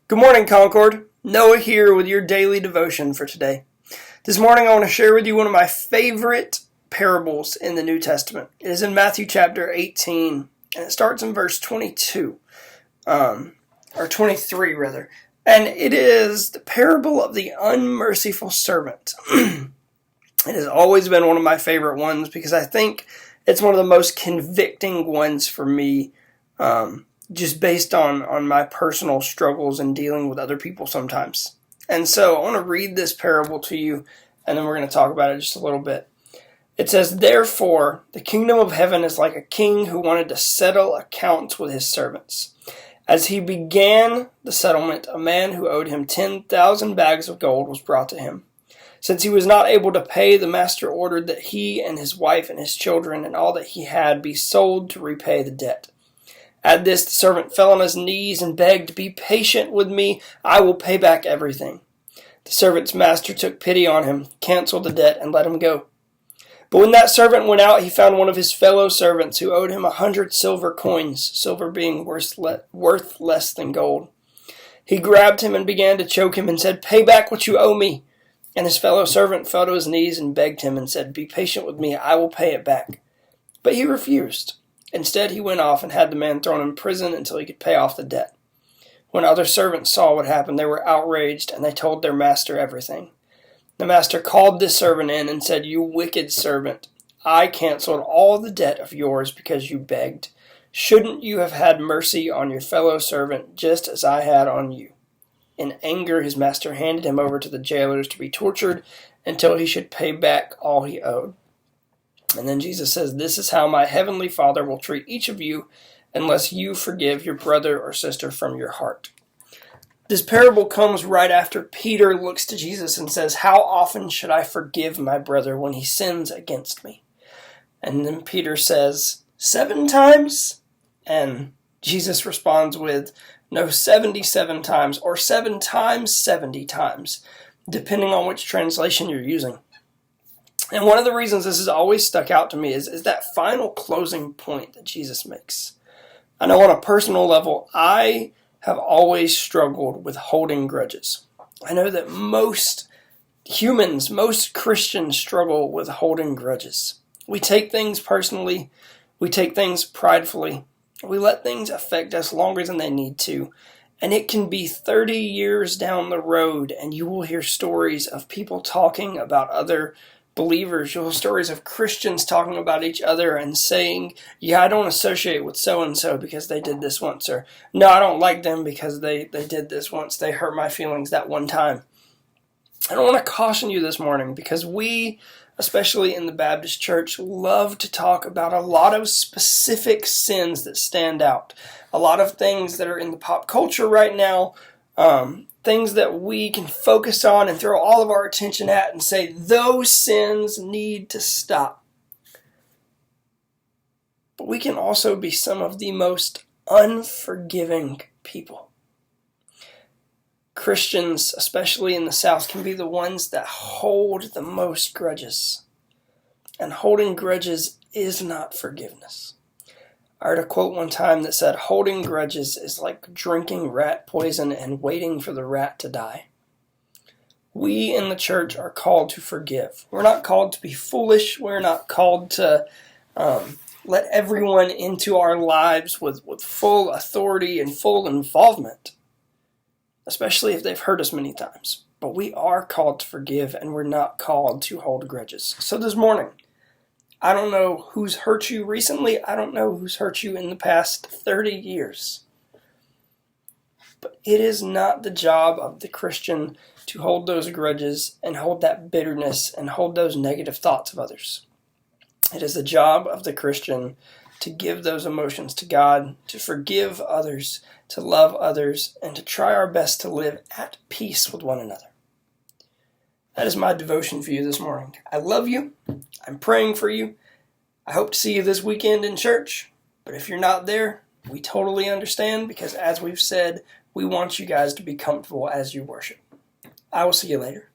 Good morning, Concord. Noah here with your daily devotion for today. This morning I want to share with you one of my favorite parables in the New Testament. It is in Matthew chapter 18, and it starts in verse 22, or 23 rather. And it is the parable of the unmerciful servant. It has always been one of my favorite ones because I think it's one of the most convicting ones for me, just based on my personal struggles and dealing with other people sometimes. And so I want to read this parable to you, and then we're going to talk about it just a little bit. It says, "Therefore, the kingdom of heaven is like a king who wanted to settle accounts with his servants. As he began the settlement, a man who owed him 10,000 bags of gold was brought to him. Since he was not able to pay, the master ordered that he and his wife and his children and all that he had be sold to repay the debt. At this, the servant fell on his knees and begged, 'Be patient with me, I will pay back everything.' The servant's master took pity on him, canceled the debt, and let him go. But when that servant went out, he found one of his fellow servants who owed him 100 silver coins, silver being worth less than gold. He grabbed him and began to choke him and said, 'Pay back what you owe me.' And his fellow servant fell to his knees and begged him and said, 'Be patient with me, I will pay it back.' But he refused. Instead, he went off and had the man thrown in prison until he could pay off the debt. When other servants saw what happened, they were outraged, and they told their master everything. The master called this servant in and said, 'You wicked servant, I canceled all the debt of yours because you begged. Shouldn't you have had mercy on your fellow servant just as I had on you?' In anger, his master handed him over to the jailers to be tortured until he should pay back all he owed." And then Jesus says, "This is how my heavenly Father will treat each of you unless you forgive your brother or sister from your heart." This parable comes right after Peter looks to Jesus and says, "How often should I forgive my brother when he sins against me?" And then Peter says, 7 times? And Jesus responds with, "No, 77 times, or 7 times 70 times, depending on which translation you're using." And one of the reasons this has always stuck out to me is that final closing point that Jesus makes. I know on a personal level, I have always struggled with holding grudges. I know that most humans, most Christians struggle with holding grudges. We take things personally, we take things pridefully, we let things affect us longer than they need to, and it can be 30 years down the road, and you will hear stories of people talking about other believers. You'll have stories of Christians talking about each other and saying, "Yeah, I don't associate with so-and-so because they did this once," or "No, I don't like them because they did this once. They hurt my feelings that one time." I don't want to caution you this morning because we, especially in the Baptist church, love to talk about a lot of specific sins that stand out. A lot of things that are in the pop culture right now, things that we can focus on and throw all of our attention at and say, those sins need to stop. But we can also be some of the most unforgiving people. Christians, especially in the South, can be the ones that hold the most grudges. And holding grudges is not forgiveness. I heard a quote one time that said, "Holding grudges is like drinking rat poison and waiting for the rat to die." We in the church are called to forgive. We're not called to be foolish. We're not called to let everyone into our lives with full authority and full involvement, especially if they've hurt us many times. But we are called to forgive, and we're not called to hold grudges. So this morning, I don't know who's hurt you recently. I don't know who's hurt you in the past 30 years. But it is not the job of the Christian to hold those grudges and hold that bitterness and hold those negative thoughts of others. It is the job of the Christian to give those emotions to God, to forgive others, to love others, and to try our best to live at peace with one another. That is my devotion for you this morning. I love you. I'm praying for you. I hope to see you this weekend in church. But if you're not there, we totally understand because, as we've said, we want you guys to be comfortable as you worship. I will see you later.